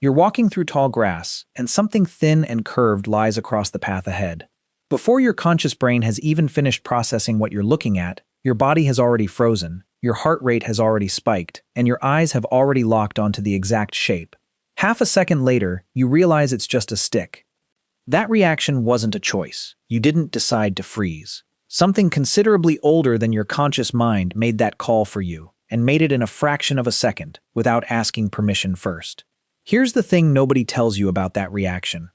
You're walking through tall grass, and something thin and curved lies across the path ahead. Before your conscious brain has even finished processing what you're looking at, your body has already frozen, your heart rate has already spiked, and your eyes have already locked onto the exact shape. Half a second later, you realize it's just a stick. That reaction wasn't a choice. You didn't decide to freeze. Something considerably older than your conscious mind made that call for you, and made it in a fraction of a second, without asking permission first. Here's the thing nobody tells you about that reaction.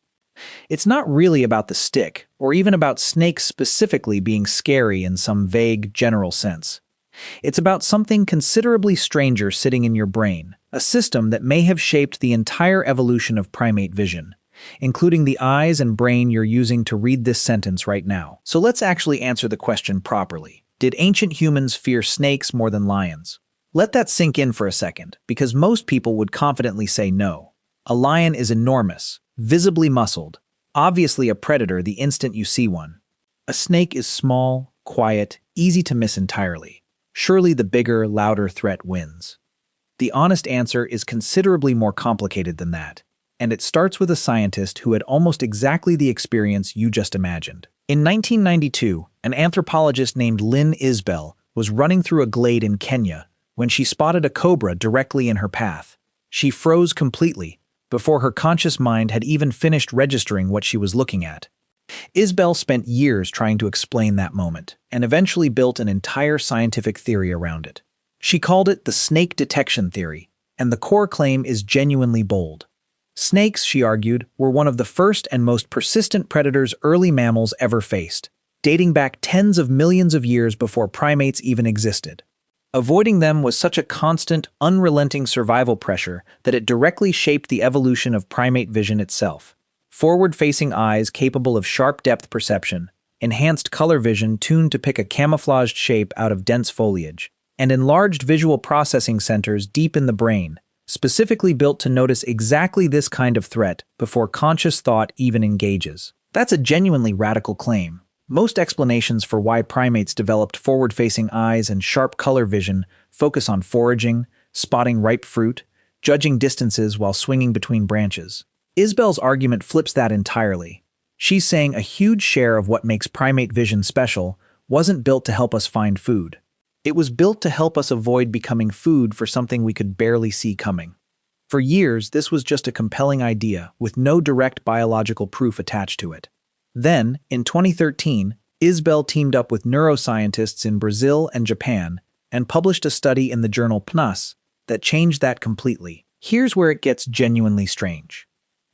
It's not really about the stick, or even about snakes specifically being scary in some vague, general sense. It's about something considerably stranger sitting in your brain, a system that may have shaped the entire evolution of primate vision, including the eyes and brain you're using to read this sentence right now. So let's actually answer the question properly. Did ancient humans fear snakes more than lions? Let that sink in for a second, because most people would confidently say no. A lion is enormous, visibly muscled, obviously a predator the instant you see one. A snake is small, quiet, easy to miss entirely. Surely the bigger, louder threat wins. The honest answer is considerably more complicated than that, and it starts with a scientist who had almost exactly the experience you just imagined. In 1992, an anthropologist named Lynn Isbell was running through a glade in Kenya when she spotted a cobra directly in her path. She froze completely before her conscious mind had even finished registering what she was looking at. Isbell spent years trying to explain that moment, and eventually built an entire scientific theory around it. She called it the snake detection theory, and the core claim is genuinely bold. Snakes, she argued, were one of the first and most persistent predators early mammals ever faced, dating back tens of millions of years before primates even existed. Avoiding them was such a constant, unrelenting survival pressure that it directly shaped the evolution of primate vision itself. Forward-facing eyes capable of sharp depth perception, enhanced color vision tuned to pick a camouflaged shape out of dense foliage, and enlarged visual processing centers deep in the brain, specifically built to notice exactly this kind of threat before conscious thought even engages. That's a genuinely radical claim. Most explanations for why primates developed forward-facing eyes and sharp color vision focus on foraging, spotting ripe fruit, judging distances while swinging between branches. Isbell's argument flips that entirely. She's saying a huge share of what makes primate vision special wasn't built to help us find food. It was built to help us avoid becoming food for something we could barely see coming. For years, this was just a compelling idea with no direct biological proof attached to it. Then, in 2013, Isbell teamed up with neuroscientists in Brazil and Japan and published a study in the journal PNAS that changed that completely. Here's where it gets genuinely strange.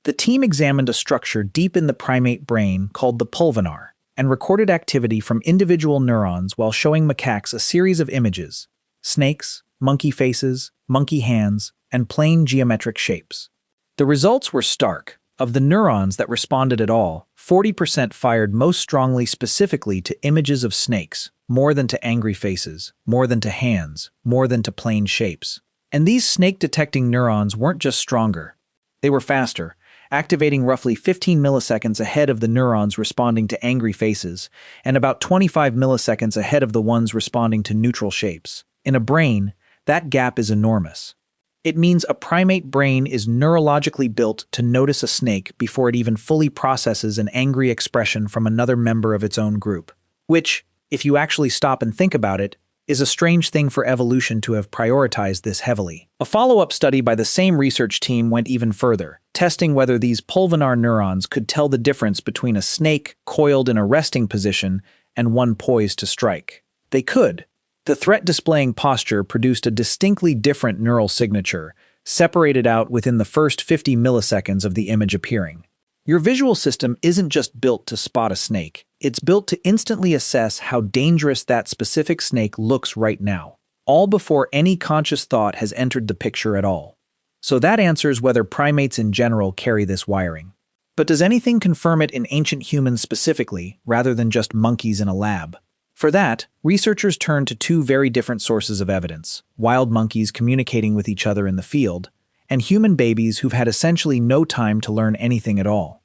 The team examined a structure deep in the primate brain called the pulvinar and recorded activity from individual neurons while showing macaques a series of images: snakes, monkey faces, monkey hands, and plain geometric shapes. The results were stark. Of the neurons that responded at all, 40% fired most strongly specifically to images of snakes, more than to angry faces, more than to hands, more than to plain shapes. And these snake-detecting neurons weren't just stronger. They were faster, activating roughly 15 milliseconds ahead of the neurons responding to angry faces, and about 25 milliseconds ahead of the ones responding to neutral shapes. In a brain, that gap is enormous. It means a primate brain is neurologically built to notice a snake before it even fully processes an angry expression from another member of its own group. Which, if you actually stop and think about it, is a strange thing for evolution to have prioritized this heavily. A follow-up study by the same research team went even further, testing whether these pulvinar neurons could tell the difference between a snake coiled in a resting position and one poised to strike. They could. The threat-displaying posture produced a distinctly different neural signature, separated out within the first 50 milliseconds of the image appearing. Your visual system isn't just built to spot a snake, it's built to instantly assess how dangerous that specific snake looks right now, all before any conscious thought has entered the picture at all. So that answers whether primates in general carry this wiring. But does anything confirm it in ancient humans specifically, rather than just monkeys in a lab? For that, researchers turned to two very different sources of evidence: wild monkeys communicating with each other in the field, and human babies who've had essentially no time to learn anything at all.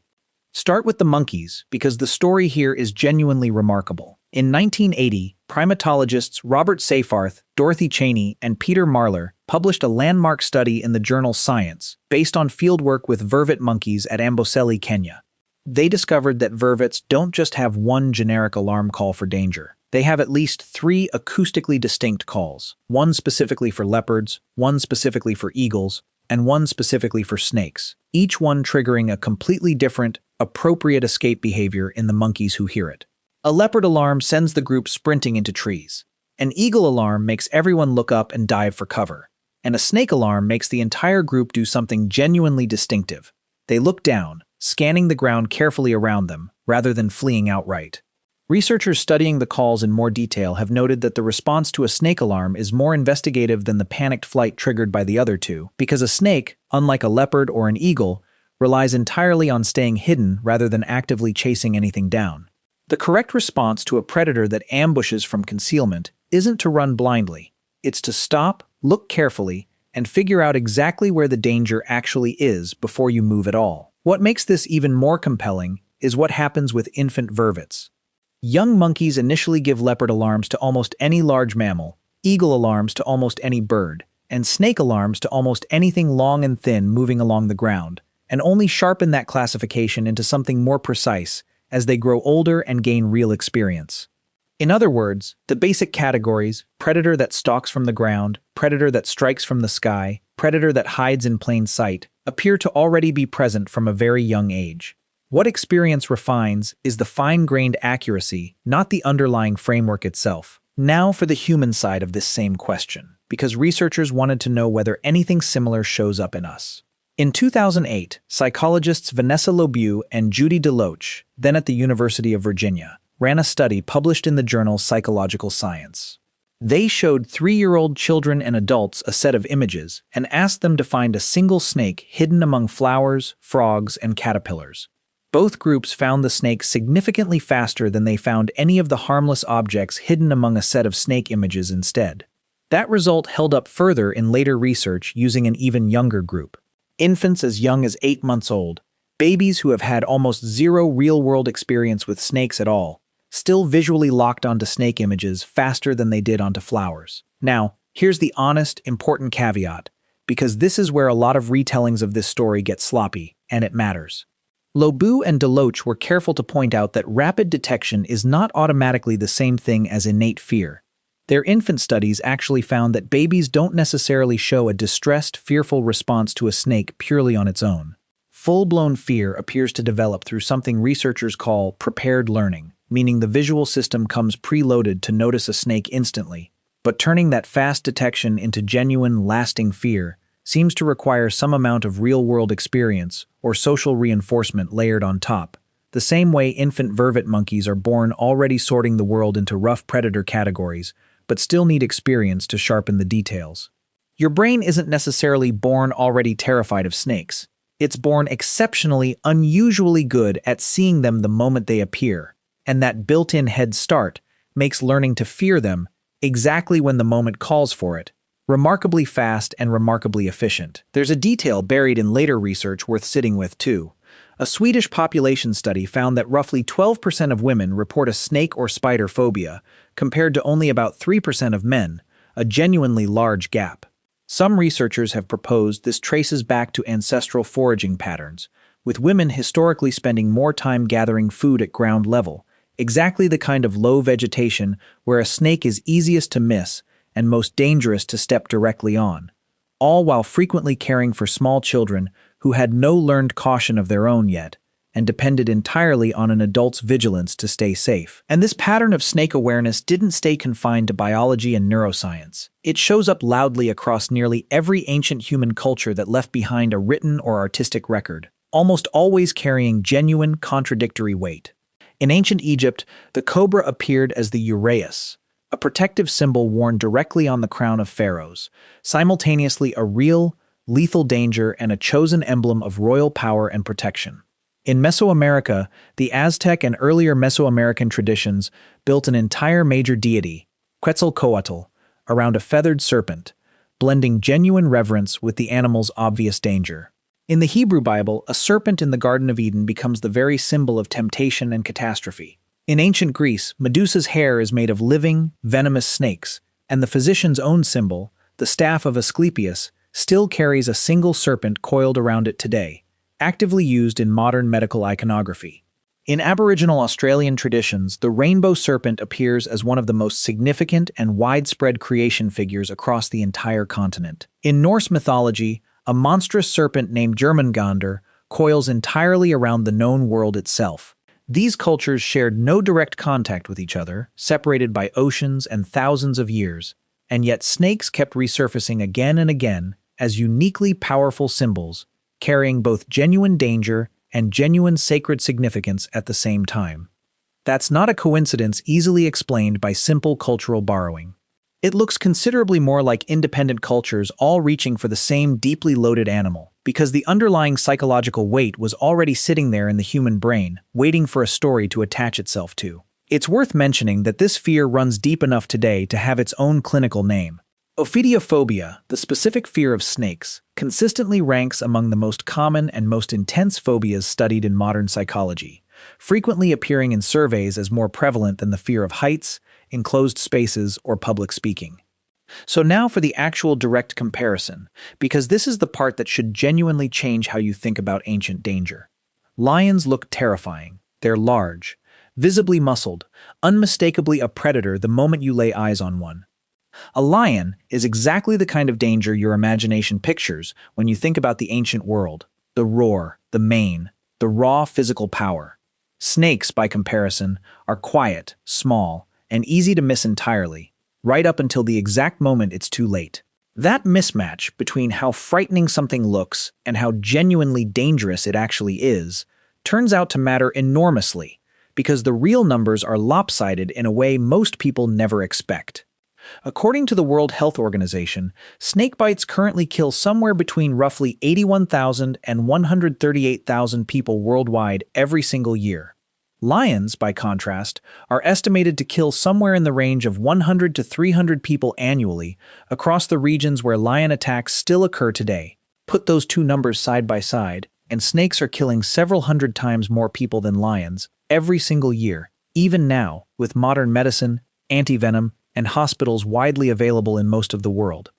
Start with the monkeys, because the story here is genuinely remarkable. In 1980, primatologists Robert Seyfarth, Dorothy Cheney, and Peter Marler published a landmark study in the journal Science based on fieldwork with vervet monkeys at Amboseli, Kenya. They discovered that vervets don't just have one generic alarm call for danger. They have at least 3 acoustically distinct calls, one specifically for leopards, one specifically for eagles, and one specifically for snakes, each one triggering a completely different, appropriate escape behavior in the monkeys who hear it. A leopard alarm sends the group sprinting into trees. An eagle alarm makes everyone look up and dive for cover. And a snake alarm makes the entire group do something genuinely distinctive. They look down, scanning the ground carefully around them, rather than fleeing outright. Researchers studying the calls in more detail have noted that the response to a snake alarm is more investigative than the panicked flight triggered by the other two, because a snake, unlike a leopard or an eagle, relies entirely on staying hidden rather than actively chasing anything down. The correct response to a predator that ambushes from concealment isn't to run blindly. It's to stop, look carefully, and figure out exactly where the danger actually is before you move at all. What makes this even more compelling is what happens with infant vervets. Young monkeys initially give leopard alarms to almost any large mammal, eagle alarms to almost any bird, and snake alarms to almost anything long and thin moving along the ground, and only sharpen that classification into something more precise as they grow older and gain real experience. In other words, the basic categories, predator that stalks from the ground, predator that strikes from the sky, predator that hides in plain sight, appear to already be present from a very young age. What experience refines is the fine-grained accuracy, not the underlying framework itself. Now for the human side of this same question, because researchers wanted to know whether anything similar shows up in us. In 2008, psychologists Vanessa Lobu and Judy DeLoach, then at the University of Virginia, ran a study published in the journal Psychological Science. They showed 3-year-old children and adults a set of images and asked them to find a single snake hidden among flowers, frogs, and caterpillars. Both groups found the snake significantly faster than they found any of the harmless objects hidden among a set of snake images instead. That result held up further in later research using an even younger group. Infants as young as 8 months old, babies who have had almost zero real-world experience with snakes at all, still visually locked onto snake images faster than they did onto flowers. Now, here's the honest, important caveat, because this is where a lot of retellings of this story get sloppy, and it matters. Lobu and DeLoach were careful to point out that rapid detection is not automatically the same thing as innate fear. Their infant studies actually found that babies don't necessarily show a distressed, fearful response to a snake purely on its own. Full-blown fear appears to develop through something researchers call prepared learning, meaning the visual system comes preloaded to notice a snake instantly. But turning that fast detection into genuine, lasting fear seems to require some amount of real-world experience or social reinforcement layered on top, the same way infant vervet monkeys are born already sorting the world into rough predator categories, but still need experience to sharpen the details. Your brain isn't necessarily born already terrified of snakes. It's born exceptionally, unusually good at seeing them the moment they appear, and that built-in head start makes learning to fear them exactly when the moment calls for it remarkably fast and remarkably efficient. There's a detail buried in later research worth sitting with, too. A Swedish population study found that roughly 12% of women report a snake or spider phobia, compared to only about 3% of men, a genuinely large gap. Some researchers have proposed this traces back to ancestral foraging patterns, with women historically spending more time gathering food at ground level, exactly the kind of low vegetation where a snake is easiest to miss and most dangerous to step directly on, all while frequently caring for small children who had no learned caution of their own yet, and depended entirely on an adult's vigilance to stay safe. And this pattern of snake awareness didn't stay confined to biology and neuroscience. It shows up loudly across nearly every ancient human culture that left behind a written or artistic record, almost always carrying genuine, contradictory weight. In ancient Egypt, the cobra appeared as the uraeus, a protective symbol worn directly on the crown of pharaohs, simultaneously a real, lethal danger and a chosen emblem of royal power and protection. In Mesoamerica, the Aztec and earlier Mesoamerican traditions built an entire major deity, Quetzalcoatl, around a feathered serpent, blending genuine reverence with the animal's obvious danger. In the Hebrew Bible, a serpent in the Garden of Eden becomes the very symbol of temptation and catastrophe. In ancient Greece, Medusa's hair is made of living, venomous snakes, And the physician's own symbol, the staff of Asclepius, still carries a single serpent coiled around it today, actively used in modern medical iconography. In Aboriginal Australian traditions, the rainbow serpent appears as one of the most significant and widespread creation figures across the entire continent. In Norse mythology, a monstrous serpent named Jörmungandr coils entirely around the known world itself. These cultures shared no direct contact with each other, separated by oceans and thousands of years, and yet snakes kept resurfacing again and again as uniquely powerful symbols, carrying both genuine danger and genuine sacred significance at the same time. That's not a coincidence easily explained by simple cultural borrowing. It looks considerably more like independent cultures all reaching for the same deeply loaded animal, because the underlying psychological weight was already sitting there in the human brain, waiting for a story to attach itself to. It's worth mentioning that this fear runs deep enough today to have its own clinical name. Ophidiophobia, the specific fear of snakes, consistently ranks among the most common and most intense phobias studied in modern psychology, frequently appearing in surveys as more prevalent than the fear of heights, enclosed spaces, or public speaking. So now for the actual direct comparison, because this is the part that should genuinely change how you think about ancient danger. Lions look terrifying. They're large, visibly muscled, unmistakably a predator the moment you lay eyes on one. A lion is exactly the kind of danger your imagination pictures when you think about the ancient world: the roar, the mane, the raw physical power. Snakes, by comparison, are quiet, small, and easy to miss entirely, right up until the exact moment it's too late. That mismatch between how frightening something looks and how genuinely dangerous it actually is turns out to matter enormously, because the real numbers are lopsided in a way most people never expect. According to the World Health Organization, snake bites currently kill somewhere between roughly 81,000 and 138,000 people worldwide every single year. Lions, by contrast, are estimated to kill somewhere in the range of 100 to 300 people annually across the regions where lion attacks still occur today. Put those two numbers side by side, and snakes are killing several hundred times more people than lions every single year, even now, with modern medicine, antivenom, and hospitals widely available in most of the world.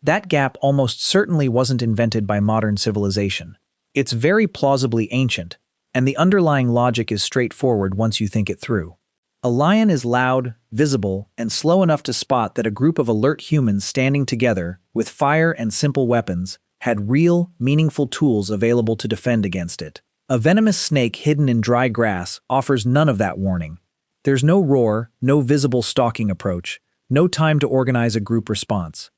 That gap almost certainly wasn't invented by modern civilization. It's very plausibly ancient, and the underlying logic is straightforward once you think it through. A lion is loud, visible, and slow enough to spot that a group of alert humans standing together, with fire and simple weapons, had real, meaningful tools available to defend against it. A venomous snake hidden in dry grass offers none of that warning. There's no roar, no visible stalking approach, no time to organize a group response.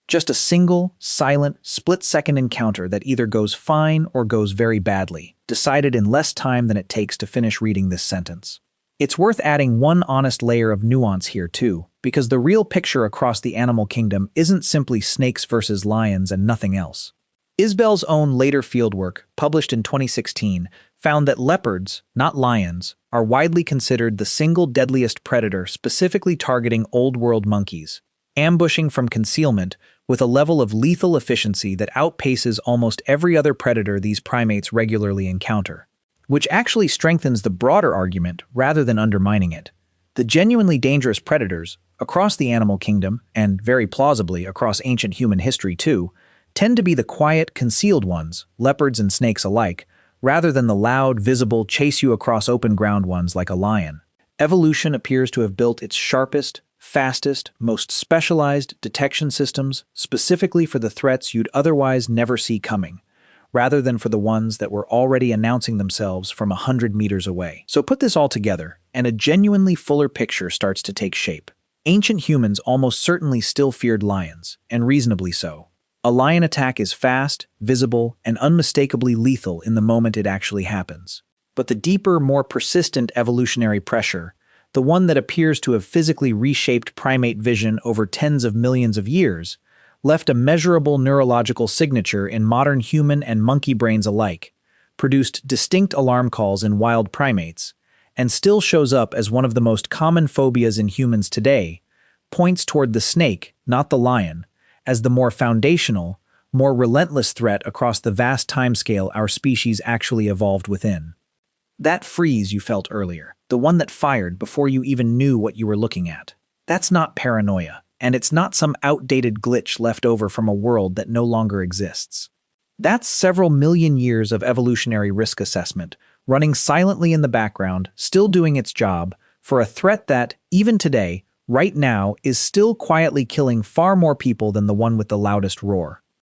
Just a single, silent, split-second encounter that either goes fine or goes very badly, decided in less time than it takes to finish reading this sentence. It's worth adding one honest layer of nuance here too, because the real picture across the animal kingdom isn't simply snakes versus lions and nothing else. Isbell's own later fieldwork, published in 2016, found that leopards, not lions, are widely considered the single deadliest predator specifically targeting Old World monkeys, ambushing from concealment with a level of lethal efficiency that outpaces almost every other predator these primates regularly encounter, which actually strengthens the broader argument rather than undermining it. The genuinely dangerous predators, across the animal kingdom, and very plausibly across ancient human history too, tend to be the quiet, concealed ones, leopards and snakes alike, rather than the loud, visible, chase-you-across-open-ground ones like a lion. Evolution appears to have built its sharpest, fastest, most specialized detection systems specifically for the threats you'd otherwise never see coming, rather than for the ones that were already announcing themselves from 100 meters away. So put this all together, and a genuinely fuller picture starts to take shape. Ancient humans almost certainly still feared lions, and reasonably so. A lion attack is fast, visible, and unmistakably lethal in the moment it actually happens. But the deeper, more persistent evolutionary pressure, the one that appears to have physically reshaped primate vision over tens of millions of years, left a measurable neurological signature in modern human and monkey brains alike, produced distinct alarm calls in wild primates, and still shows up as one of the most common phobias in humans today, points toward the snake, not the lion, as the more foundational, more relentless threat across the vast timescale our species actually evolved within. That freeze you felt earlier, the one that fired before you even knew what you were looking at, that's not paranoia. and it's not some outdated glitch left over from a world that no longer exists. That's several million years of evolutionary risk assessment, running silently in the background, still doing its job, for a threat that, even today, right now, is still quietly killing far more people than the one with the loudest roar.